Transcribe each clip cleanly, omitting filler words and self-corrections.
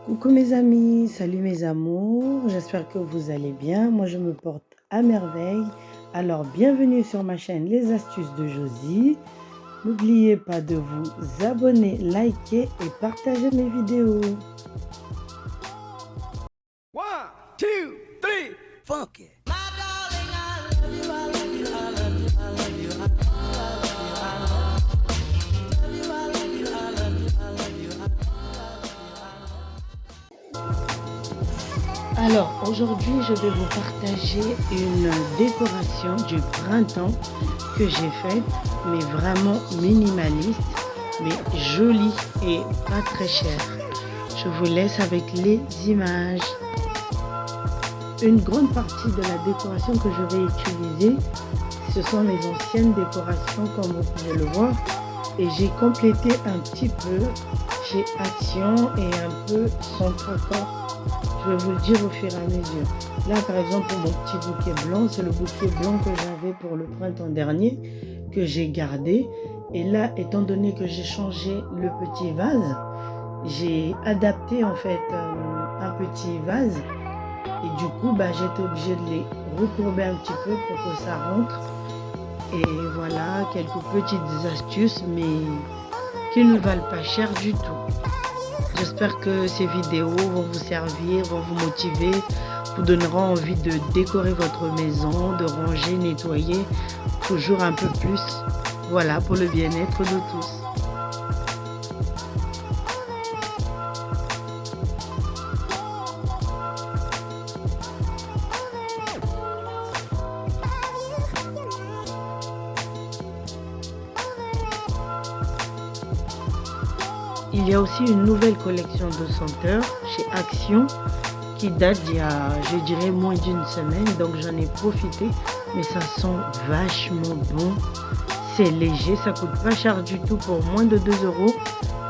Coucou mes amis, salut mes amours, j'espère que vous allez bien. Moi je me porte à merveille. Alors bienvenue sur ma chaîne Les Astuces de Josie. N'oubliez pas de vous abonner, liker et partager mes vidéos. One, two, three, funky. Alors aujourd'hui je vais vous partager une décoration du printemps que j'ai faite, mais vraiment minimaliste, mais jolie et pas très chère. Je vous laisse avec les images. Une grande partie de la décoration que je vais utiliser, ce sont mes anciennes décorations comme vous pouvez le voir. Et j'ai complété un petit peu chez Action et un peu Centre-Corps. Je vais vous le dire au fur et à mesure. Là par exemple pour mon petit bouquet blanc, c'est le bouquet blanc que j'avais pour le printemps dernier que j'ai gardé. Et là étant donné que j'ai changé le petit vase, j'ai adapté en fait un petit vase. Et du coup j'étais obligée de les recourber un petit peu pour que ça rentre. Et voilà quelques petites astuces mais qui ne valent pas cher du tout. J'espère que ces vidéos vont vous servir, vont vous motiver, vous donneront envie de décorer votre maison, de ranger, nettoyer, toujours un peu plus. Voilà, pour le bien-être de tous. Il y a aussi une nouvelle collection de senteurs chez Action qui date d'il y a, je dirais, moins d'une semaine. Donc j'en ai profité, mais ça sent vachement bon. C'est léger, ça coûte pas cher du tout pour moins de 2 €.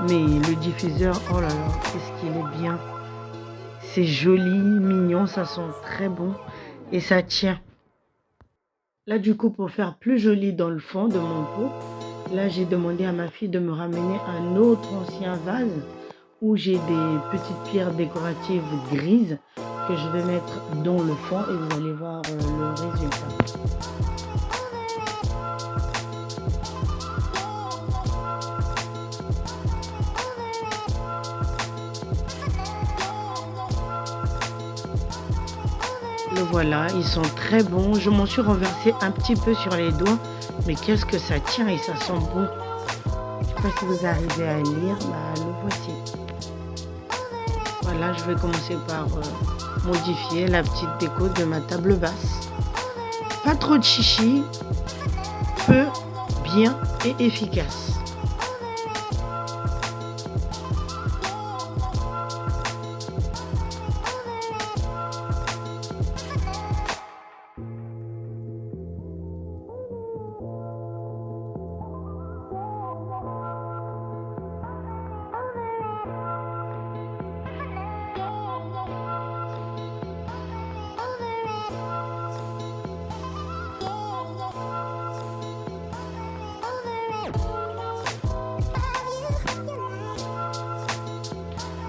Mais le diffuseur, oh là là, qu'est-ce qu'il est bien. C'est joli, mignon, ça sent très bon et ça tient. Là du coup, pour faire plus joli dans le fond de mon pot, là j'ai demandé à ma fille de me ramener un autre ancien vase où j'ai des petites pierres décoratives grises que je vais mettre dans le fond et vous allez voir le résultat. Le voilà, ils sont très bons. Je m'en suis renversé un petit peu sur les doigts, mais qu'est-ce que ça tient et ça sent bon. Je ne sais pas si vous arrivez à lire, le voici. Voilà, je vais commencer par modifier la petite déco de ma table basse. Pas trop de chichi, peu, bien et efficace.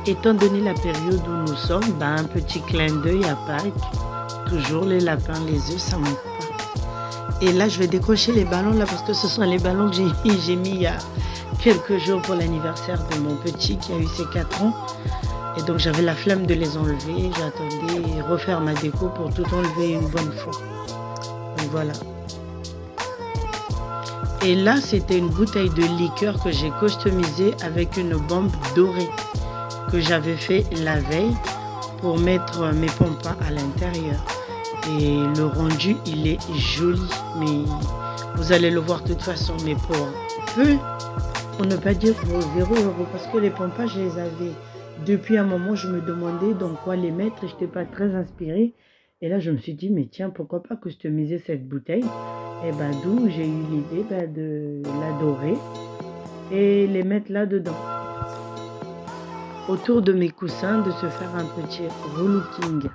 Étant donné la période où nous sommes, un petit clin d'œil à Pâques. Toujours les lapins, les œufs, ça manque pas. Et là, je vais décrocher les ballons là parce que ce sont les ballons que j'ai mis il y a quelques jours pour l'anniversaire de mon petit qui a eu ses 4 ans. Et donc j'avais la flemme de les enlever. J'attendais refaire ma déco pour tout enlever une bonne fois. Donc voilà. Et là, c'était une bouteille de liqueur que j'ai customisée avec une bombe dorée que j'avais fait la veille pour mettre mes pompas à l'intérieur. Et le rendu, il est joli, mais vous allez le voir de toute façon. Mais pour peu, pour ne pas dire pour 0 €, parce que les pompas, je les avais depuis un moment. Je me demandais dans quoi les mettre et je n'étais pas très inspirée. Et là, je me suis dit, mais tiens, pourquoi pas customiser cette bouteille? Et d'où j'ai eu l'idée de la dorer et les mettre là-dedans. Autour de mes coussins, de se faire un petit relooking.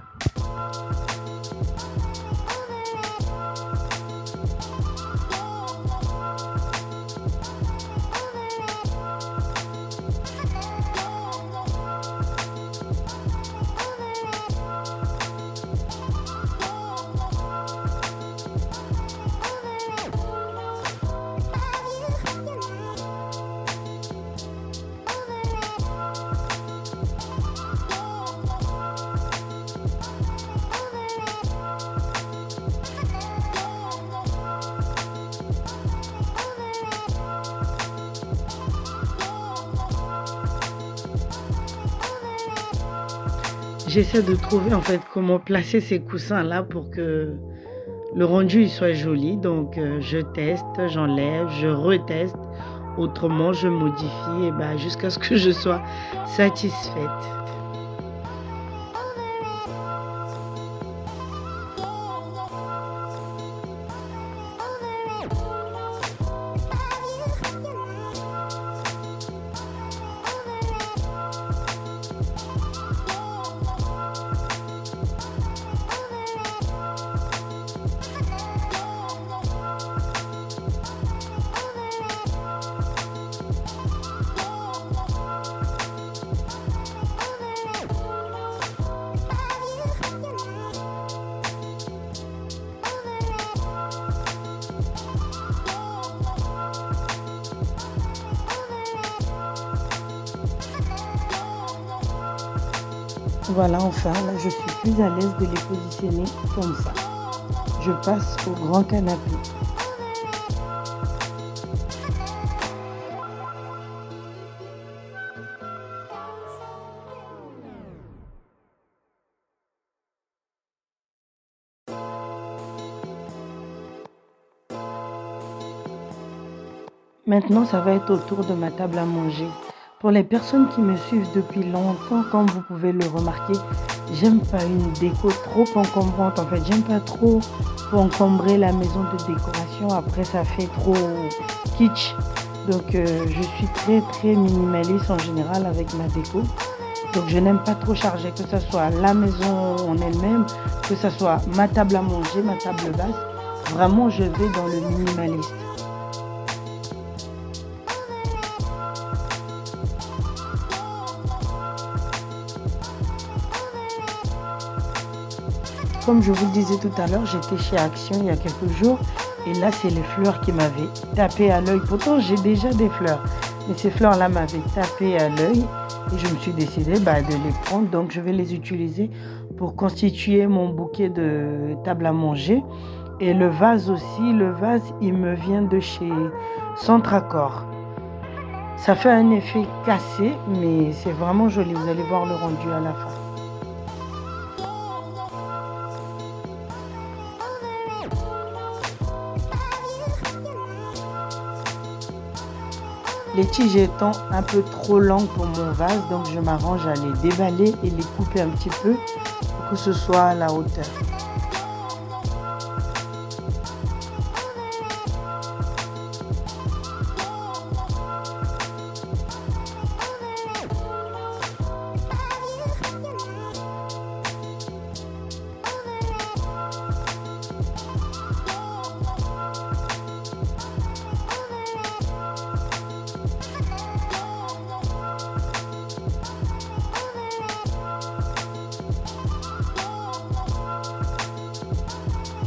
j'essaie de trouver en fait comment placer ces coussins-là pour que le rendu il soit joli. Donc je teste, j'enlève, je reteste. Autrement, je modifie et bah, jusqu'à ce que je sois satisfaite. Voilà, enfin, là, je suis plus à l'aise de les positionner comme ça. Je passe au grand canapé. Maintenant, ça va être au tour de ma table à manger. Pour les personnes qui me suivent depuis longtemps, comme vous pouvez le remarquer, j'aime pas une déco trop encombrante. En fait, j'aime pas trop encombrer la maison de décoration. Après, ça fait trop kitsch. Donc, je suis très très minimaliste en général avec ma déco. Donc, je n'aime pas trop charger, que ce soit la maison en elle-même, que ce soit ma table à manger, ma table basse. Vraiment, je vais dans le minimaliste. Comme je vous le disais tout à l'heure, j'étais chez Action il y a quelques jours et là, c'est les fleurs qui m'avaient tapé à l'œil. Pourtant, j'ai déjà des fleurs, mais ces fleurs-là m'avaient tapé à l'œil et je me suis décidée de les prendre. Donc, je vais les utiliser pour constituer mon bouquet de table à manger. Et le vase aussi, le vase, il me vient de chez Centracor. Ça fait un effet cassé, mais c'est vraiment joli. Vous allez voir le rendu à la fin. Les tiges étant un peu trop longues pour mon vase, donc je m'arrange à les déballer et les couper un petit peu pour que ce soit à la hauteur.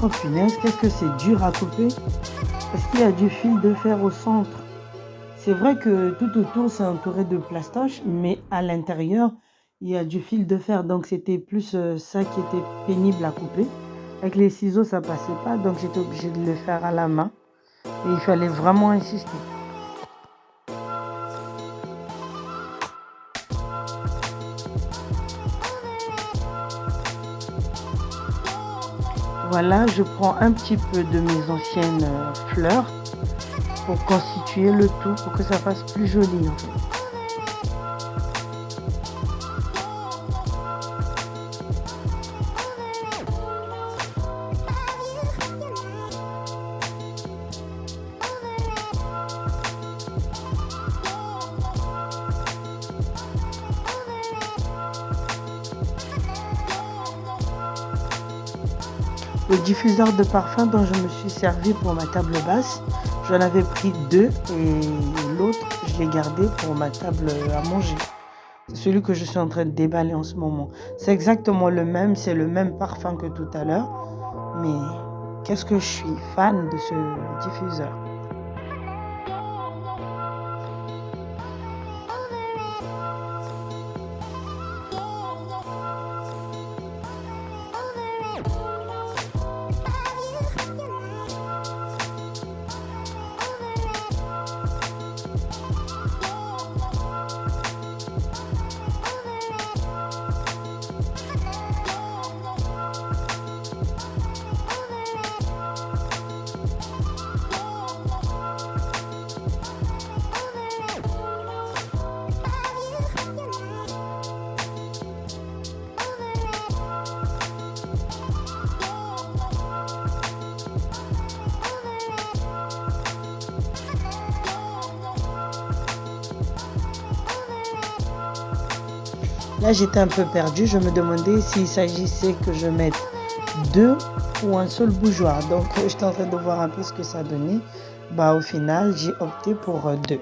Oh punaise, qu'est-ce que c'est dur à couper? Parce qu'il y a du fil de fer au centre. C'est vrai que tout autour, c'est entouré de plastoche, mais à l'intérieur, il y a du fil de fer. Donc, c'était plus ça qui était pénible à couper. Avec les ciseaux, ça passait pas, donc j'étais obligée de le faire à la main. Et il fallait vraiment insister. Voilà, je prends un petit peu de mes anciennes fleurs pour constituer le tout, pour que ça fasse plus joli en fait. Le diffuseur de parfum dont je me suis servi pour ma table basse, j'en avais pris deux et l'autre, je l'ai gardé pour ma table à manger. C'est celui que je suis en train de déballer en ce moment. C'est exactement le même, c'est le même parfum que tout à l'heure. Mais qu'est-ce que je suis fan de ce diffuseur. Là, j'étais un peu perdue. Je me demandais s'il s'agissait que je mette deux ou un seul bougeoir. Donc, j'étais en train de voir un peu ce que ça donnait. Bah, au final, j'ai opté pour deux.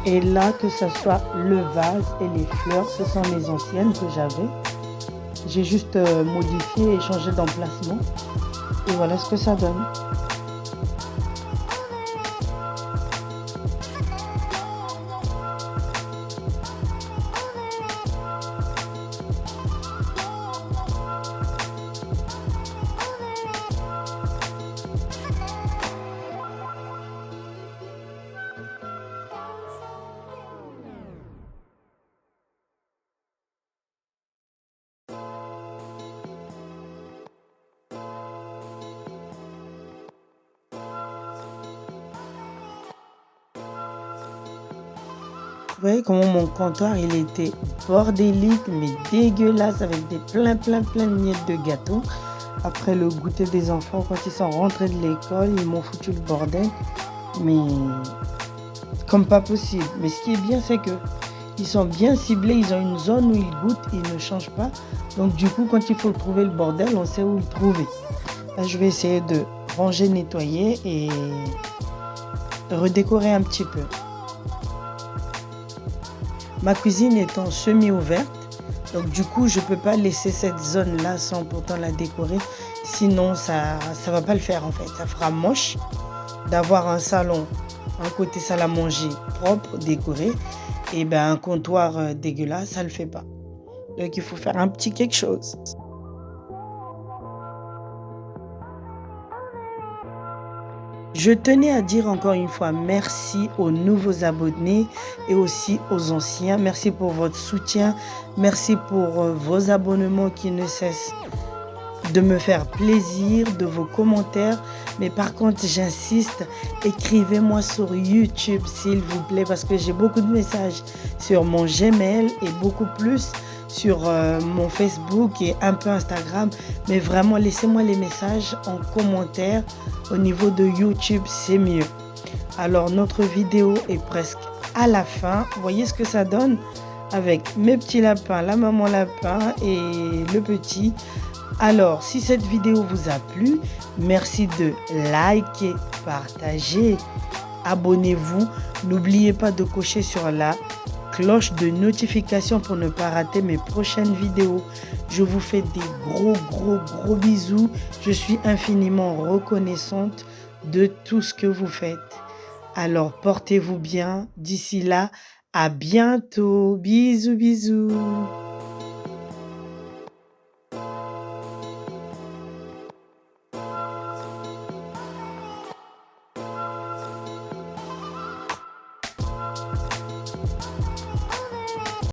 Et là, que ce soit le vase et les fleurs, ce sont les anciennes que j'avais. J'ai juste modifié et changé d'emplacement. Et voilà ce que ça donne. Vous voyez comment mon comptoir, il était bordélique, mais dégueulasse, avec des plein de miettes de gâteau. Après le goûter des enfants, quand ils sont rentrés de l'école, ils m'ont foutu le bordel. Mais comme pas possible. Mais ce qui est bien, c'est que ils sont bien ciblés. Ils ont une zone où ils goûtent, ils ne changent pas. Donc du coup, quand il faut trouver le bordel, on sait où le trouver. Là, je vais essayer de ranger, nettoyer et redécorer un petit peu. Ma cuisine étant semi-ouverte, donc du coup, je ne peux pas laisser cette zone-là sans pourtant la décorer. Sinon, ça va pas le faire en fait. Ça fera moche d'avoir un salon, un côté salle à manger propre, décoré, et ben un comptoir dégueulasse, ça le fait pas. Donc il faut faire un petit quelque chose. Je tenais à dire encore une fois merci aux nouveaux abonnés et aussi aux anciens. Merci pour votre soutien. Merci pour vos abonnements qui ne cessent de me faire plaisir, de vos commentaires. Mais par contre, j'insiste, écrivez-moi sur YouTube, s'il vous plaît, parce que j'ai beaucoup de messages sur mon Gmail et beaucoup plus sur mon Facebook et un peu Instagram. Mais vraiment, laissez-moi les messages en commentaire. Au niveau de YouTube, c'est mieux. Alors, notre vidéo est presque à la fin. Vous voyez ce que ça donne avec mes petits lapins, la maman lapin et le petit. Alors, si cette vidéo vous a plu, merci de liker, partager, abonnez-vous. N'oubliez pas de cocher sur la cloche de notification pour ne pas rater mes prochaines vidéos. Je vous fais des gros bisous. Je suis infiniment reconnaissante de tout ce que vous faites. Alors, portez-vous bien. D'ici là, à bientôt. Bisous.